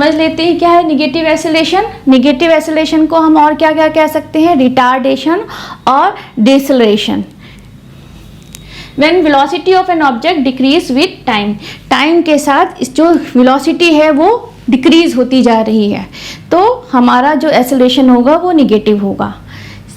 समझ लेते हैं क्या है निगेटिव एक्सेलरेशन। निगेटिव एक्सेलरेशन को हम और क्या क्या कह सकते हैं, रिटार्डेशन और deceleration. When velocity of an object decrease with time, time के साथ जो वेलोसिटी है वो डिक्रीज होती जा रही है, तो हमारा जो एक्सेलरेशन होगा वो निगेटिव होगा।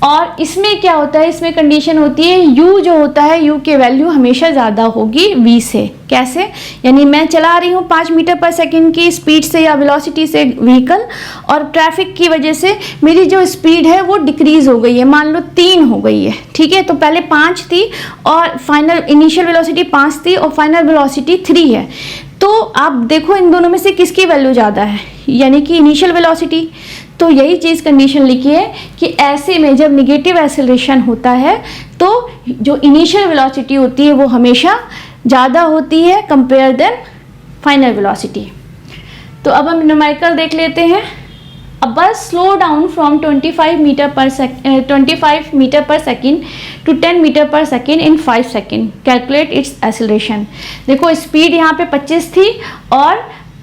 और इसमें क्या होता है, इसमें कंडीशन होती है u जो होता है, u की वैल्यू हमेशा ज़्यादा होगी v से। कैसे, यानी मैं चला रही हूँ 5 मीटर पर सेकंड की स्पीड से या वेलोसिटी से व्हीकल, और ट्रैफिक की वजह से मेरी जो स्पीड है वो डिक्रीज हो गई है, मान लो 3 हो गई है, ठीक है। तो पहले 5 थी और फाइनल इनिशियल वेलोसिटी 5 थी और फाइनल वेलोसिटी 3 है। तो आप देखो इन दोनों में से किसकी वैल्यू ज़्यादा है, यानी कि इनिशियल वेलोसिटी। तो यही चीज़ कंडीशन लिखी है कि ऐसे में जब निगेटिव एक्सेलरेशन होता है तो जो इनिशियल वेलोसिटी होती है वो हमेशा ज़्यादा होती है कंपेयर देन फाइनल वेलोसिटी। तो अब हम न्यूमेरिकल देख लेते हैं। A bus slow down from 25 meter per second to 10 meter per second in 5 seconds. Calculate its acceleration. देखो स्पीड यहाँ पे 25 थी और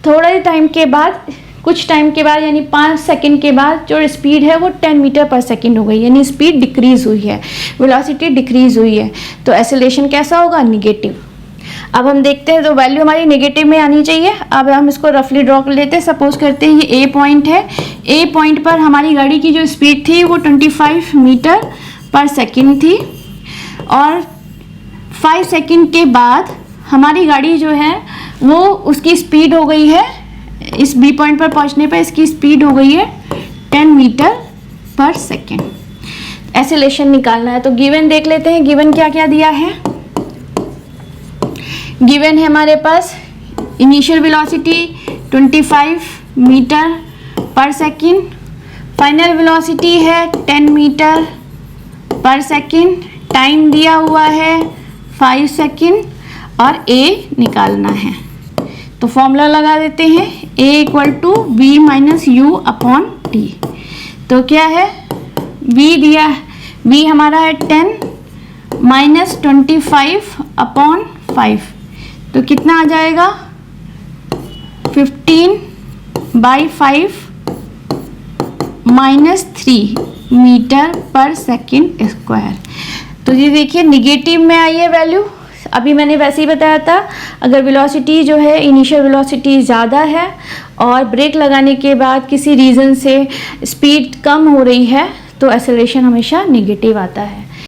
थोड़े टाइम के बाद, कुछ टाइम के बाद यानी 5 सेकंड के बाद जो स्पीड है वो 10 मीटर पर सेकंड हो गई, यानी स्पीड डिक्रीज हुई है, वेलोसिटी डिक्रीज हुई है। तो एक्सेलरेशन कैसा होगा, निगेटिव। अब हम देखते हैं तो वैल्यू हमारी नेगेटिव में आनी चाहिए। अब हम इसको रफली ड्रॉ कर लेते हैं। सपोज करते हैं ये ए पॉइंट है, ए पॉइंट पर हमारी गाड़ी की जो स्पीड थी वो 25 मीटर पर सेकंड थी, और 5 सेकंड के बाद हमारी गाड़ी जो है वो उसकी स्पीड हो गई है, इस बी पॉइंट पर पहुंचने पर इसकी स्पीड हो गई है 10 मीटर पर सेकंड। एक्सेलरेशन निकालना है तो गिवन देख लेते हैं। गिवन क्या क्या दिया है, गिवन है हमारे पास इनिशियल वेलोसिटी 25 मीटर पर सेकंड, फाइनल वेलोसिटी है 10 मीटर पर सेकंड, टाइम दिया हुआ है 5 सेकंड और a निकालना है। तो फॉर्मूला लगा देते हैं, a equal to v minus u upon t. तो क्या है, v दिया, v हमारा है 10 माइनस 25 अपॉन 5, तो कितना आ जाएगा 15/5 माइनस 3 मीटर पर सेकंड स्क्वायर। तो ये देखिए निगेटिव में आई है वैल्यू। अभी मैंने वैसे ही बताया था, अगर वेलोसिटी जो है इनिशियल वेलोसिटी ज़्यादा है और ब्रेक लगाने के बाद किसी रीज़न से स्पीड कम हो रही है तो एक्सेलरेशन हमेशा नेगेटिव आता है।